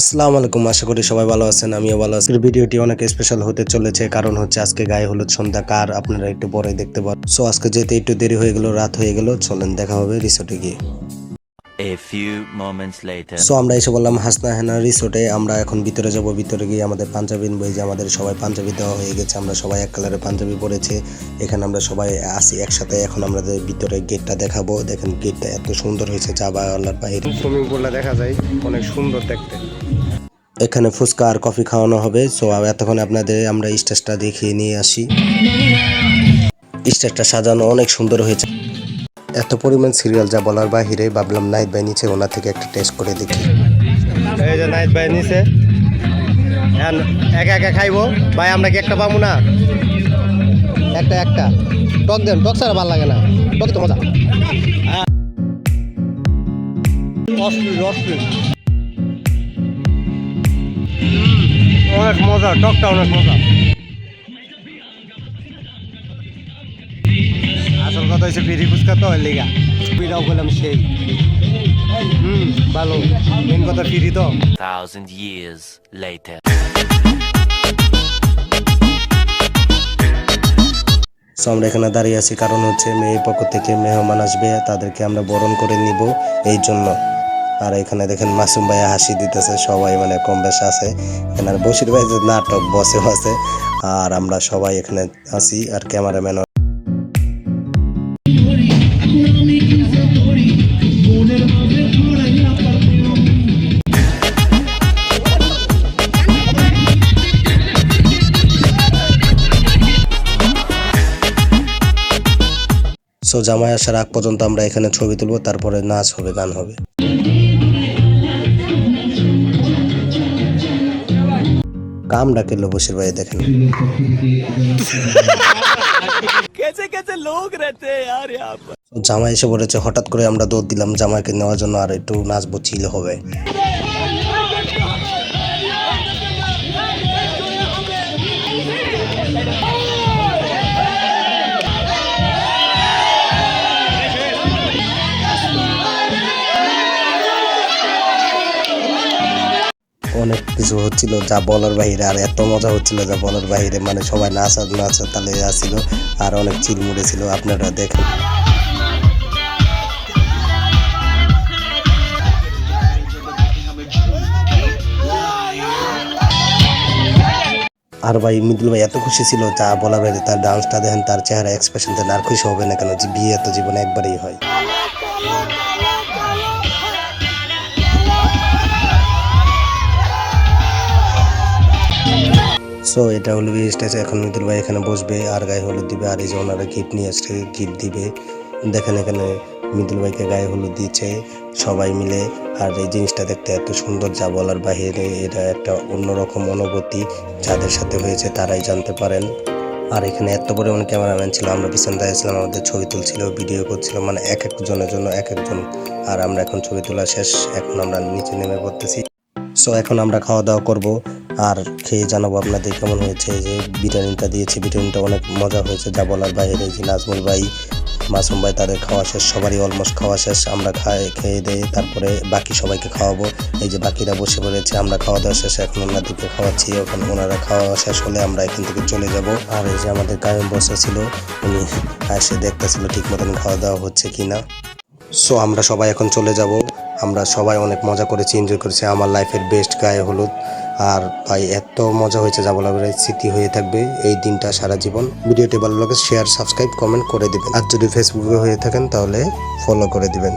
আসসালামু আলাইকুম, আশা করি সবাই ভালো আছেন। আমিও ভালো আছি। ভিডিওটি অনেক স্পেশাল হতে চলেছে, কারণ হচ্ছে আজকে গায়ে হলুদ সন্ধ্যা। কার আপনারা একটু পরে দেখতে পারেন। সো আজকে যেতে একটু দেরি হয়ে গেল, রাত হয়ে গেল, চলেন দেখা হবে রিসোর্টে গিয়ে। A few moments later. So আমরা এসে বললাম হাসনা হেনা রিসোর্টে। আমরা এখন ভিতরে যাব। ভিতরে গিয়ে আমাদের পাঞ্জাবি বই যে আমাদের সবাই পাঞ্জাবি দেওয়া হয়ে গেছে, আমরা সবাই এক কালারের পাঞ্জাবি পরেছে। এখানে আমরা সবাই আসি একসাথে। এখন আমরা ভিতরে গেটটা দেখাবো। দেখেন গেটটা এত সুন্দর হয়েছে, চা বাংলার বাইরে সুইমিং পুলটা দেখা যায়, অনেক সুন্দর দেখতে। এখানে ফুচকা আর কফি খাওয়ানো হবে। সো এতক্ষণ আপনাদের আমরা স্টেজটা দেখিয়ে নিয়ে আসি। স্টেজটা সাজানো অনেক সুন্দর হয়েছে, এত পরিমাণ সিরিয়াল যা বলার বাহিরে। ভাবলাম নাইট ভাই নিচে, ওনার থেকে একটা টেস্ট করে দেখি। এই যে নাইট ভাই নিচে একা একা খাইবো ভাই। আমরা কি একটা পাবো না? একটা টক দেন, টক ছাড়া ভালো লাগে না, টক তো মজা। অনেক মজা, টকটা অনেক মজা। আসল কথা হচ্ছে ফিরি ফুচকা তো লেগা ফিরাও বললাম সেই ভালো। মেন কথা ফিরি তো। 1,000 years later. সো আমরা এখানে দাঁড়িয়ে আছি, কারণ হচ্ছে মেয়ের পক্ষ থেকে মেহমান আসবে, তাদেরকে আমরা বরণ করে নিব এই জন্য। আর এখানে দেখেন মাসুম ভাইয়া হাসি দিতেছে, সবাই মানে কম বেশ আছে এখানে। আর বসির ভাই যে নাটক বসেও আছে, আর আমরা সবাই এখানে আছি। আর ক্যামেরাম্যান সো জামাই আসার আগ পর্যন্ত আমরা এখানে ছবি তুলবো, তারপরে নাচ হবে, গান হবে। কাম ডাকেলো বসির ভাই, দেখেন জামাই এসে বলেছে। হঠাৎ করে আমরা দৌড় দিলাম জামাইকে নেওয়ার জন্য, আর একটু নাচবো, চিল হবে। অনেক কিছু হচ্ছিল যা বলার বাহিরে, আর এত মজা হচ্ছিল যা বলার বাহিরে। মানে সবাই নাচা তালে আসছিল, আর অনেক চিলমুড়ে ছিল, আপনারা দেখেন। আর ভাই মিদুল ভাই এত খুশি ছিল যা বলার বাইরে। তার ডান্সটা দেখেন, তার চেহারা এক্সপ্রেশন দেন, আর খুশি হবে না কেন? যে বিয়ে তো জীবনে একবারই হয়। সো এটা হলো স্টেজে। এখন মিদুল ভাই এখানে বসবে আর গায়ে হলুদ দিবে। আর এই যে ওনারা গিফট নিয়ে আসছে, গিফট দিবে। দেখেন এখানে মিদুল ভাইকে গায়ে হলুদ দিচ্ছে সবাই মিলে। আর এই জিনিসটা দেখতে এত সুন্দর যা বলার বাহিরে। এটা একটা অন্যরকম অনুভূতি, যাদের সাথে হয়েছে তারাই জানতে পারেন। আর এখানে এত পরিমাণ ক্যামেরাম্যান ছিল, আমরা পিছনে দাঁড়িয়েছিলাম, আমাদের ছবি তুলছিল, ভিডিও করছিল, মানে এক একজনের জন্য এক একজন। আর আমরা এখন ছবি তোলা শেষ, এখন আমরা নিচে নেমে পড়তেছি। সো এখন আমরা খাওয়া দাওয়া করব, আর খেয়ে জানাবো আপনাদের কেমন হয়েছে। যে বিরিয়ানিটা দিয়েছি, বিরিয়ানিটা অনেক মজা হয়েছে যা বলার বাইরে। যে নাজমুল ভাই, মাসুম ভাই, তাদের খাওয়া শেষ, সবারই অলমোস্ট খাওয়া শেষ। আমরা খেয়ে দিয়ে তারপরে বাকি সবাইকে খাওয়াবো। এই যে বাকিরা বসে পড়েছে, আমরা খাওয়া দাওয়া শেষ, এখন ওনাদেরকে খাওয়াচ্ছি। ওখানে ওনারা খাওয়া শেষ হলে আমরা এখান থেকে চলে যাব। আর এই যে আমাদের কায়েম বসে ছিল, উনি এসে দেখতেছিল ঠিক মতন খাওয়া দাওয়া হচ্ছে কিনা। সো আমরা সবাই এখন চলে যাব। আমরা সবাই অনেক মজা করেছি, এনজয় করেছি। আমার লাইফের বেস্ট গায়ে হলুদ। আর ভাই এত মজা হয়েছে যা বলার স্মৃতি হয়ে থাকবে এই দিনটা সারা জীবন। ভিডিওটি ভালো লাগে শেয়ার, সাবস্ক্রাইব, কমেন্ট করে দিবেন। আর যদি ফেসবুকে হয়ে থাকেন তাহলে ফলো করে দিবেন।